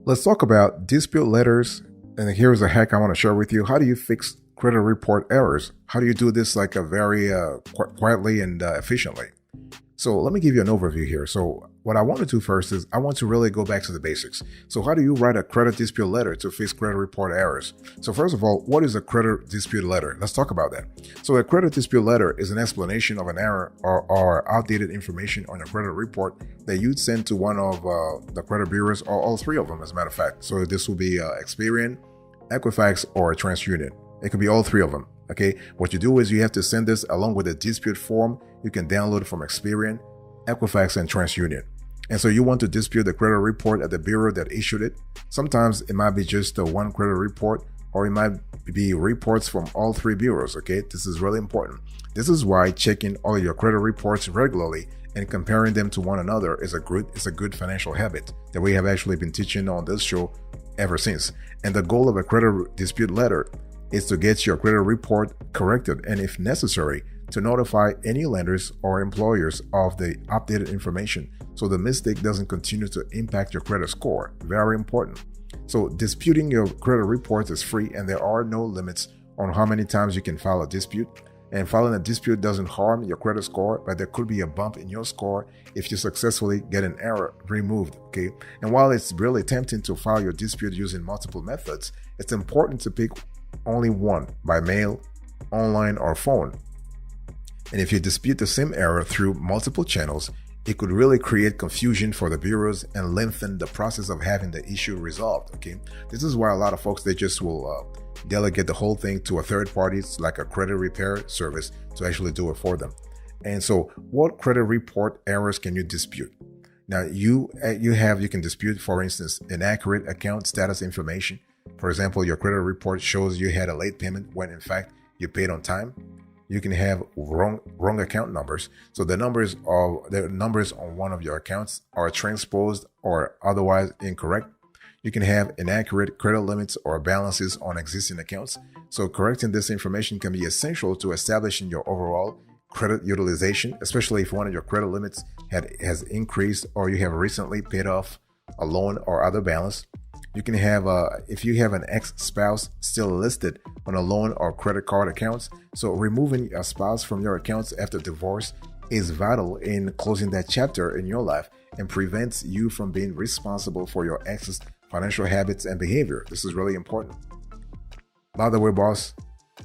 Let's talk about dispute letters. And here's a hack I want to share with you. How do you fix credit report errors? How do you do this like a very quietly and efficiently? So let me give you an overview here. So what I want to do first is I want to really go back to the basics. So how do you write a credit dispute letter to fix credit report errors? So first of all, what is a credit dispute letter? Let's talk about that. So a credit dispute letter is an explanation of an error or outdated information on your credit report that you'd send to one of the credit bureaus or all three of them, as a matter of fact. So this will be Experian, Equifax, or TransUnion. It could be all three of them. Okay, what you do is you have to send this along with a dispute form you can download from Experian, Equifax, and TransUnion. And so you want to dispute the credit report at the bureau that issued it. Sometimes it might be just one credit report, or it might be reports from all three bureaus. Okay, this is really important. This is why checking all of your credit reports regularly and comparing them to one another is a good financial habit that we have actually been teaching on this show ever since. And the goal of a credit dispute letter is to get your credit report corrected and, if necessary, to notify any lenders or employers of the updated information so the mistake doesn't continue to impact your credit score. Very important. So disputing your credit reports is free, and there are no limits on how many times you can file a dispute. And filing a dispute doesn't harm your credit score, but there could be a bump in your score if you successfully get an error removed. Okay. And while it's really tempting to file your dispute using multiple methods, it's important to pick only one: by mail, online, or phone. And if you dispute the same error through multiple channels, it could really create confusion for the bureaus and lengthen the process of having the issue resolved. Okay, this is why a lot of folks, they just will delegate the whole thing to a third party, like a credit repair service, to actually do it for them. And so, what credit report errors can you dispute? Now, you can dispute, for instance, inaccurate account status information. For example, your credit report shows you had a late payment when in fact you paid on time. You can have wrong account numbers. So the numbers on one of your accounts are transposed or otherwise incorrect. You can have inaccurate credit limits or balances on existing accounts. So correcting this information can be essential to establishing your overall credit utilization, especially if one of your credit limits has increased or you have recently paid off a loan or other balance. You can have, if you have an ex-spouse still listed on a loan or credit card accounts, so removing a spouse from your accounts after divorce is vital in closing that chapter in your life and prevents you from being responsible for your ex's financial habits and behavior. This is really important. By the way, boss,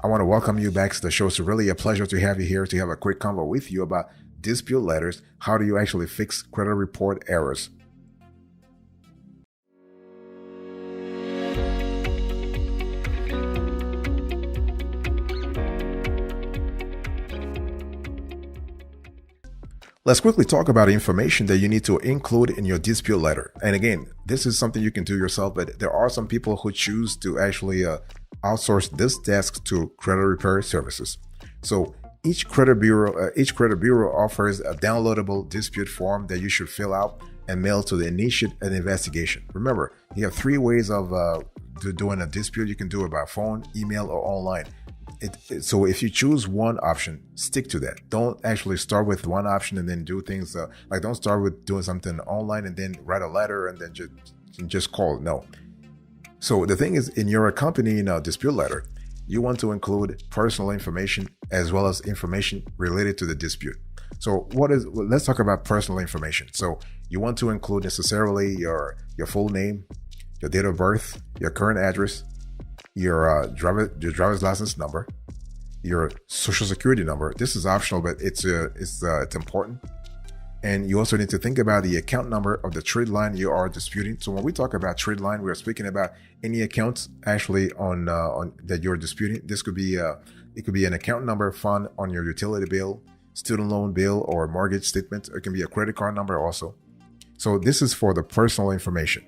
I want to welcome you back to the show. It's really a pleasure to have you here to have a quick convo with you about dispute letters. How do you actually fix credit report errors? Let's quickly talk about information that you need to include in your dispute letter. And again, this is something you can do yourself, but there are some people who choose to actually outsource this task to credit repair services. So each credit bureau offers a downloadable dispute form that you should fill out and mail to the initiate an investigation. Remember, you have three ways of doing a dispute. You can do it by phone, email, or online. So if you choose one option, stick to that. Don't actually start with one option and then do things like don't start with doing something online and then write a letter and then just call. No. So the thing is, in your accompanying dispute letter, you want to include personal information as well as information related to the dispute. So let's talk about personal information. So you want to include necessarily your full name, your date of birth, your current address, your driver's license number, your social security number. This is optional, but it's important. And you also need to think about the account number of the trade line you are disputing. So when we talk about trade line, we are speaking about any accounts actually on that you're disputing. This could be it could be an account number found on your utility bill, student loan bill, or mortgage statement. It can be a credit card number also. So this is for the personal information.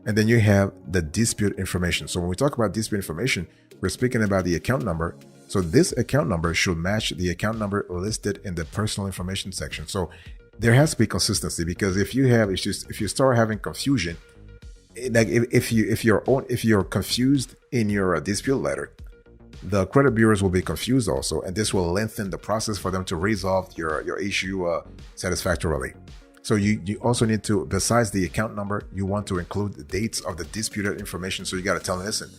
And then you have the dispute information. So when we talk about dispute information, we're speaking about the account number. So this account number should match the account number listed in the personal information section. So there has to be consistency, because if you start having confusion, like if you're confused in your dispute letter, the credit bureaus will be confused also, and this will lengthen the process for them to resolve your issue satisfactorily. So you also need to, besides the account number, you want to include the dates of the disputed information. So you got to tell them, listen,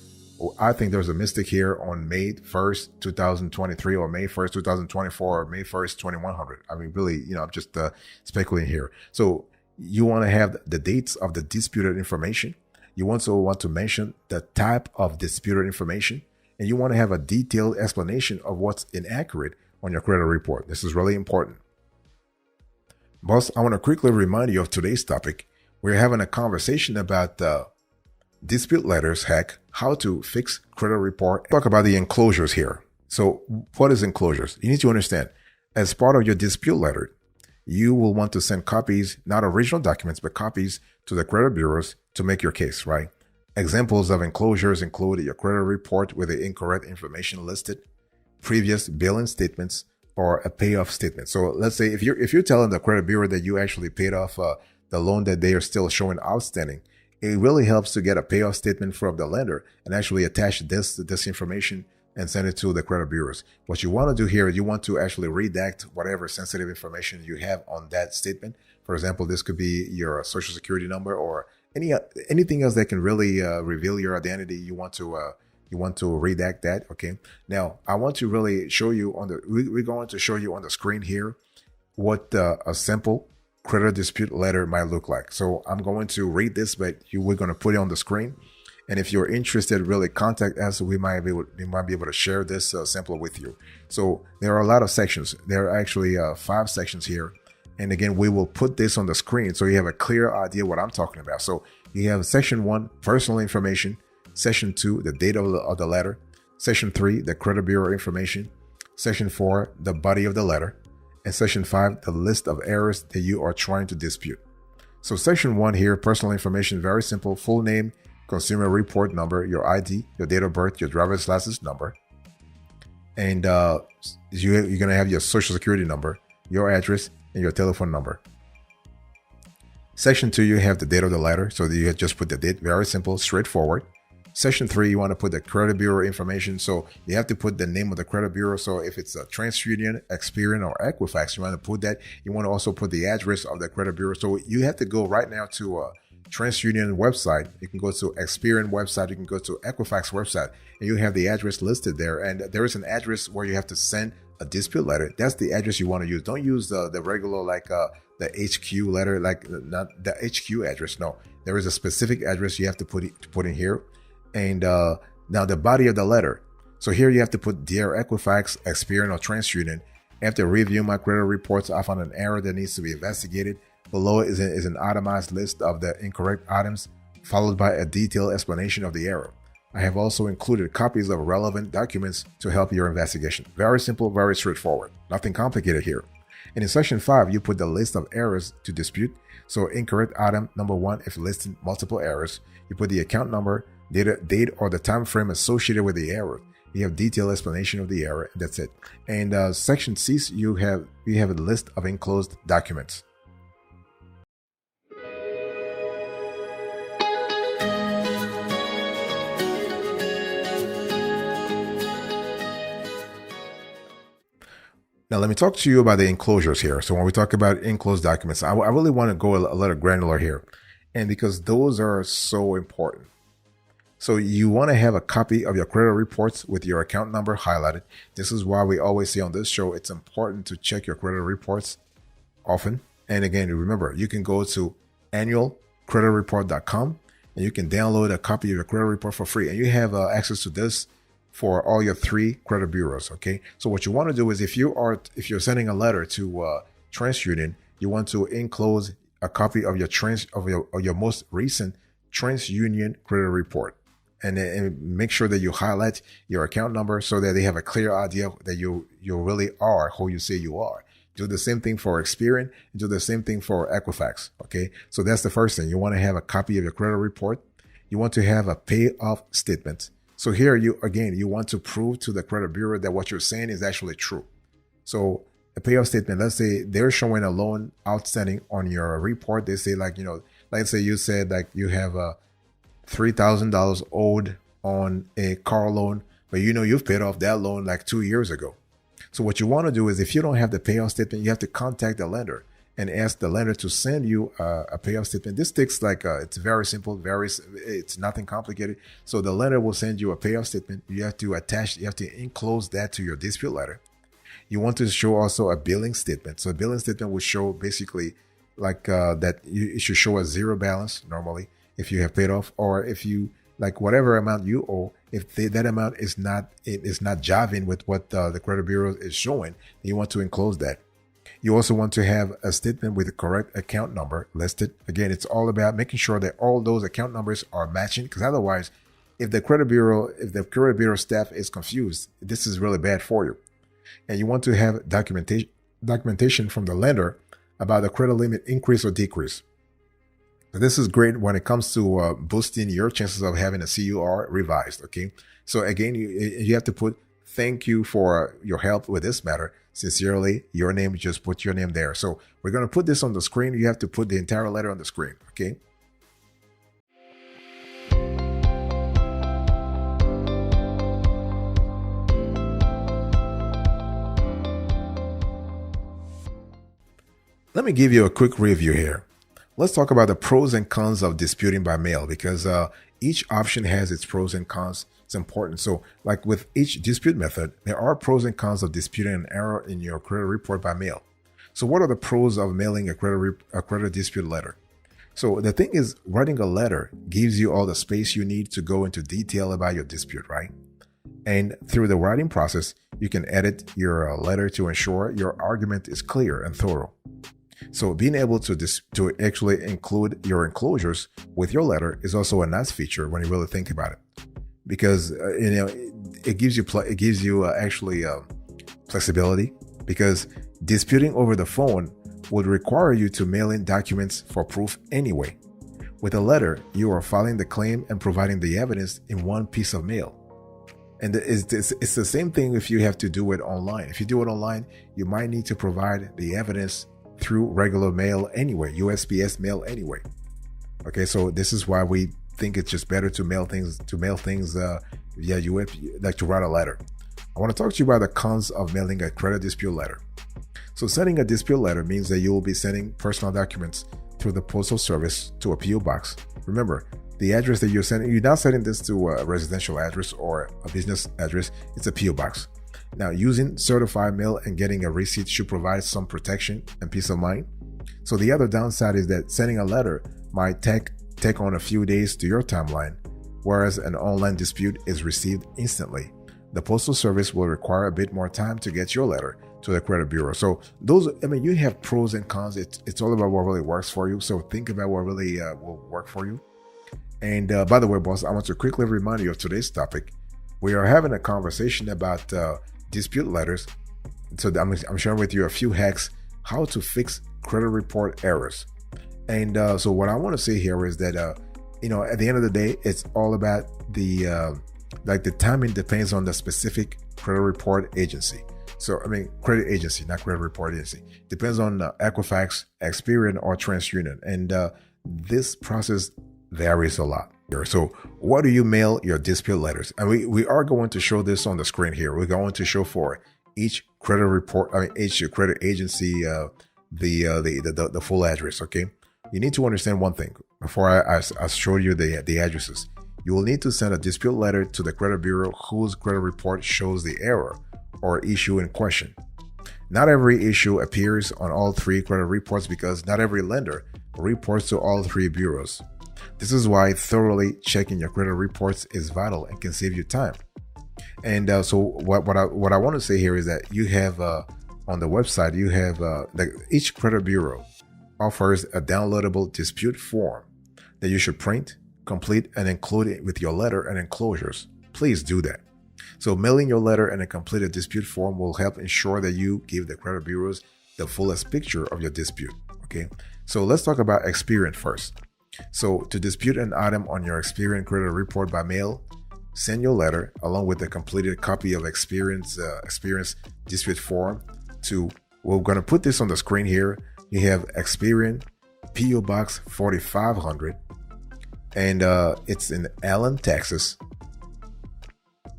I think there's a mistake here on May 1st, 2023, or May 1st, 2024, or May 1st, 2100. I mean, really, I'm just speculating here. So you want to have the dates of the disputed information. You also want to mention the type of disputed information, and you want to have a detailed explanation of what's inaccurate on your credit report. This is really important. Boss, I want to quickly remind you of today's topic. We're having a conversation about the dispute letters hack, how to fix credit report. Talk about the enclosures here. So what is enclosures? You need to understand, as part of your dispute letter, you will want to send copies, not original documents, but copies to the credit bureaus to make your case, right? Examples of enclosures include your credit report with the incorrect information listed, previous billing statements, or a payoff statement. So let's say if you're telling the credit bureau that you actually paid off the loan that they are still showing outstanding, it really helps to get a payoff statement from the lender and actually attach this information and send it to the credit bureaus. What you want to do here, you want to actually redact whatever sensitive information you have on that statement. For example, this could be your social security number or anything else that can really reveal your identity. You want to redact that. Okay. Now I want to really show you we're going to show you on the screen here what a simple credit dispute letter might look like. So I'm going to read this, but we're going to put it on the screen. And if you're interested, really contact us. We might be able to share this sample with you. So there are a lot of sections. There are actually 5 sections here. And again, we will put this on the screen so you have a clear idea what I'm talking about. So you have section 1, personal information. Section 2, the date of the letter. Section 3, the credit bureau information. Section 4, the body of the letter. And section 5, the list of errors that you are trying to dispute. So section 1 here, personal information, very simple. Full name, consumer report number, your ID, your date of birth, your driver's license number. And you're going to have your social security number, your address, and your telephone number. Section 2, you have the date of the letter. So you just put the date, very simple, straightforward. Section 3, you want to put the credit bureau information. So you have to put the name of the credit bureau. So if it's a TransUnion, Experian, or Equifax, you want to put that. You want to also put the address of the credit bureau. So you have to go right now to TransUnion website. You can go to Experian website. You can go to Equifax website, and you have the address listed there. And there is an address where you have to send a dispute letter. That's the address you want to use. Don't use the regular the HQ letter, not the HQ address. No, there is a specific address you have to put in here. And now the body of the letter. So here you have to put Dear Equifax, Experian, or TransUnion. After reviewing my credit reports, I found an error that needs to be investigated. Below is an itemized list of the incorrect items, followed by a detailed explanation of the error. I have also included copies of relevant documents to help your investigation. Very simple, very straightforward. Nothing complicated here. And in section 5, you put the list of errors to dispute. So incorrect item number 1, if listed multiple errors, you put the account number, date or the time frame associated with the error. You have detailed explanation of the error, and that's it. And section 6, you have a list of enclosed documents. Now, let me talk to you about the enclosures here. So when we talk about enclosed documents, I really want to go a little granular here, and because those are so important. So you want to have a copy of your credit reports with your account number highlighted. This is why we always say on this show, it's important to check your credit reports often. And again, remember, you can go to annualcreditreport.com and you can download a copy of your credit report for free. And you have access to this for all your 3 credit bureaus. Okay. So what you want to do is if you're sending a letter to TransUnion, you want to enclose a copy of your most recent TransUnion credit report. And make sure that you highlight your account number so that they have a clear idea that you really are who you say you are. Do the same thing for Experian. Do the same thing for Equifax. Okay. So that's the first thing. You want to have a copy of your credit report. You want to have a payoff statement. So here you want to prove to the credit bureau that what you're saying is actually true. So a payoff statement, let's say they're showing a loan outstanding on your report. They say let's say you said you have $3,000 owed on a car loan, but you've paid off that loan 2 years ago. So what you want to do is if you don't have the payoff statement, you have to contact the lender and ask the lender to send you a payoff statement. This takes it's very simple, it's nothing complicated. So the lender will send you a payoff statement. You have to enclose that to your dispute letter. You want to show also a billing statement. So a billing statement will show basically that it should show a zero balance normally if you have paid off, or if you whatever amount you owe, if that amount is not jiving with what the credit bureau is showing, you want to enclose that. You also want to have a statement with the correct account number listed. Again, it's all about making sure that all those account numbers are matching, because otherwise, if the credit bureau staff is confused, this is really bad for you. And you want to have documentation from the lender about the credit limit increase or decrease. So this is great when it comes to boosting your chances of having a CUR revised. Okay. So again, you have to put thank you for your help with this matter. Sincerely, your name, just put your name there. So we're going to put this on the screen. You have to put the entire letter on the screen. Okay. Let me give you a quick review here. Let's talk about the pros and cons of disputing by mail, because each option has its pros and cons. It's important. So like with each dispute method, there are pros and cons of disputing an error in your credit report by mail. So what are the pros of mailing a credit dispute letter? So the thing is, writing a letter gives you all the space you need to go into detail about your dispute, right? And through the writing process, you can edit your letter to ensure your argument is clear and thorough. So being able to actually include your enclosures with your letter is also a nice feature when you really think about it, because it gives you actually flexibility, because disputing over the phone would require you to mail in documents for proof anyway. With a letter, you are filing the claim and providing the evidence in one piece of mail. And it's the same thing if you have to do it online. If you do it online, you might need to provide the evidence through regular mail anyway, USPS mail anyway. Okay, so this is why we think it's just better to mail things via USP, like to write a letter. I want to talk to you about the cons of mailing a credit dispute letter. So sending a dispute letter means that you will be sending personal documents through the postal service to a PO box. Remember, the address that you're sending, you're not sending this to a residential address or a business address, it's a PO box. Now, using certified mail and getting a receipt should provide some protection and peace of mind. So the other downside is that sending a letter might take on a few days to your timeline, whereas an online dispute is received instantly. The postal service will require a bit more time to get your letter to the credit bureau. So you have pros and cons. It's all about what really works for you. So think about what really will work for you. And by the way, boss, I want to quickly remind you of today's topic. We are having a conversation about dispute letters. So I'm sharing with you a few hacks how to fix credit report errors. And so what I want to say here is that at the end of the day, it's all about the timing depends on the specific credit report agency. So credit agency, not credit report agency. Depends on Equifax, Experian, or TransUnion, and this process varies a lot. So what do you mail your dispute letters? And we are going to show this on the screen here. We're going to show for each credit report, each credit agency, the full address. Okay, you need to understand one thing before I show you the addresses. You will need to send a dispute letter to the credit bureau whose credit report shows the error or issue in question. Not every issue appears on all three credit reports, because not every lender reports to all three bureaus. This is why thoroughly checking your credit reports is vital and can save you time. And so what I want to say here is that you have on the website, you have each credit bureau offers a downloadable dispute form that you should print, complete, and include it with your letter and enclosures. Please do that. So mailing your letter and a completed dispute form will help ensure that you give the credit bureaus the fullest picture of your dispute. Okay, so let's talk about Experian first. So to dispute an item on your Experian credit report by mail, send your letter along with a completed copy of Experian's dispute form to, we're going to put this on the screen here. You have Experian, PO Box 4500, and it's in Allen, Texas.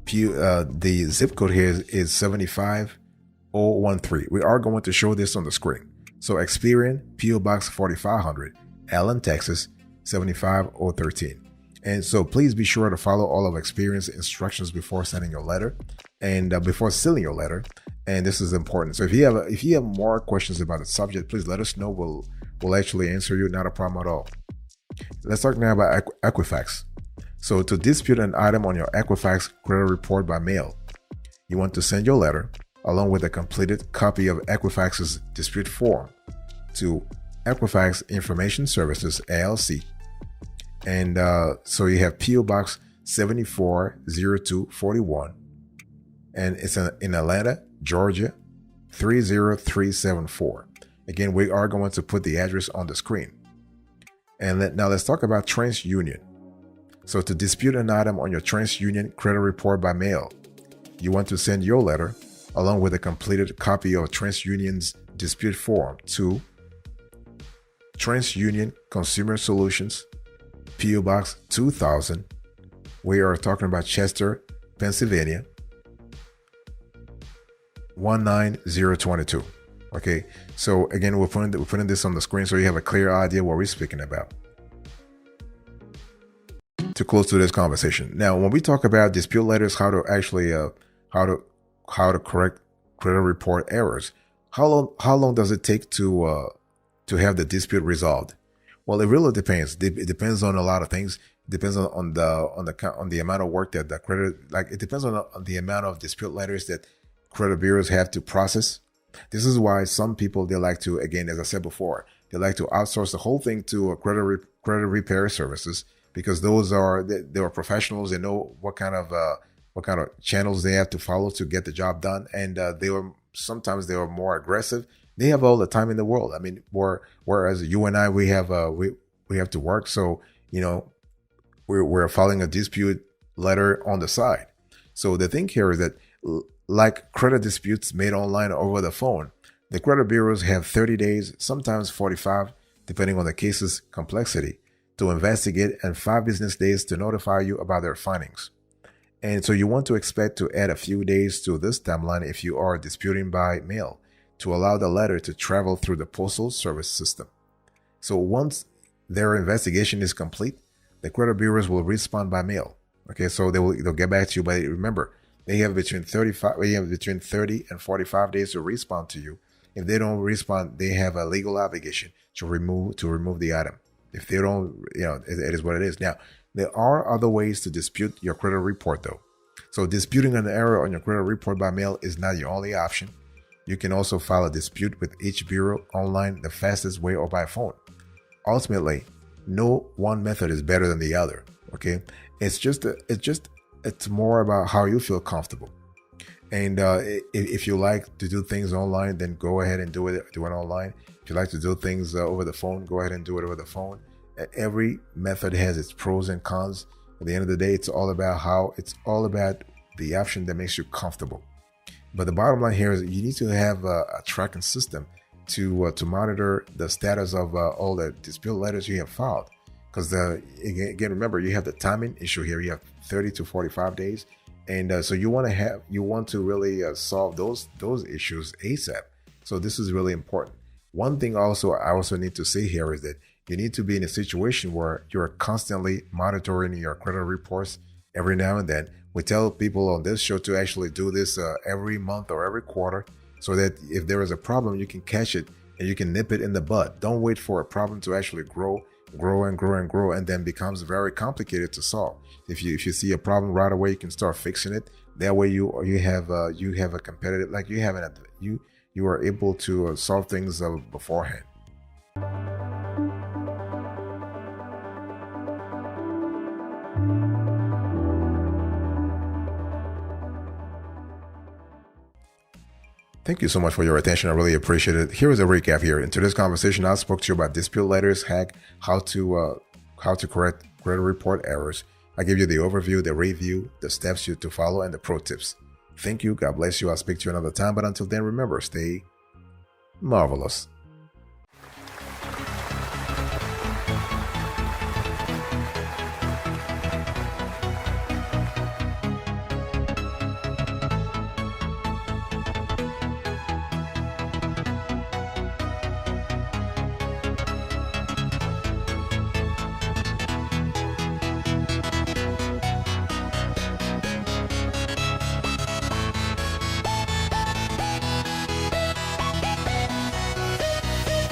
The zip code here is 75013. We are going to show this on the screen. So Experian, P.O. Box 4500, Allen, Texas 75013. And so please be sure to follow all of Experian's instructions before sending your letter and before sealing your letter. And this is important. So if you have more questions about the subject, please let us know. We'll actually answer you. Not a problem at all. Let's talk now about Equifax. So to dispute an item on your Equifax credit report by mail, you want to send your letter along with a completed copy of Equifax's dispute form to Equifax Information Services, LLC. And so you have P.O. Box 740241, and it's in Atlanta, Georgia, 30374. Again, we are going to put the address on the screen. And now let's talk about TransUnion. So to dispute an item on your TransUnion credit report by mail, you want to send your letter along with a completed copy of TransUnion's dispute form to TransUnion Consumer Solutions, P.O. Box 2000. We are talking about Chester, Pennsylvania, 19022. Okay, so again, we're putting this on the screen so you have a clear idea what we're speaking about. To close to this conversation. Now, when we talk about dispute letters, how to actually how to correct credit report errors, how long does it take to have the dispute resolved? Well, it really depends. It depends on a lot of things. It depends on the amount of work that the credit, it depends on the amount of dispute letters that credit bureaus have to process. This is why some people, they like to, again, as I said before, they like to outsource the whole thing to credit repair services, because they are professionals. They know what kind of channels they have to follow to get the job done, and sometimes they are more aggressive. They have all the time in the world. I mean, whereas you and I, we have to work. So, we're filing a dispute letter on the side. So the thing here is that, like credit disputes made online or over the phone, the credit bureaus have 30 days, sometimes 45, depending on the case's complexity, to investigate, and 5 business days to notify you about their findings. And so you want to expect to add a few days to this timeline if you are disputing by mail, to allow the letter to travel through the postal service system. So once their investigation is complete, the credit bureaus will respond by mail. Okay, so they'll get back to you, but remember, they have between 30 and 45 days to respond to you. If they don't respond, they have a legal obligation to remove the item. If they don't, it is what it is. Now, there are other ways to dispute your credit report, though. So disputing an error on your credit report by mail is not your only option. You can also file a dispute with each bureau online the fastest way or by phone. Ultimately, no one method is better than the other. Okay, it's more about how you feel comfortable. And if you like to do things online, then go ahead and do it online. If you like to do things over the phone, go ahead and do it over the phone. Every method has its pros and cons. At the end of the day, it's all about the option that makes you comfortable. But the bottom line here is you need to have a tracking system to monitor the status of all the dispute letters you have filed. Because again, remember, you have the timing issue here. You have 30 to 45 days, and so you want to really solve those issues ASAP. So this is really important. One thing I also need to say here is that you need to be in a situation where you're constantly monitoring your credit reports every now and then. We tell people on this show to actually do this every month or every quarter, so that if there is a problem, you can catch it and you can nip it in the bud. Don't wait for a problem to actually grow, and then becomes very complicated to solve. If you see a problem right away, you can start fixing it. That way you have a competitive, you are able to solve things beforehand. Thank you so much for your attention. I really appreciate it. Here is a recap here. In today's conversation, I spoke to you about dispute letters, how to correct credit report errors. I gave you the overview, the review, the steps to follow, and the pro tips. Thank you. God bless you. I'll speak to you another time. But until then, remember, stay marvelous.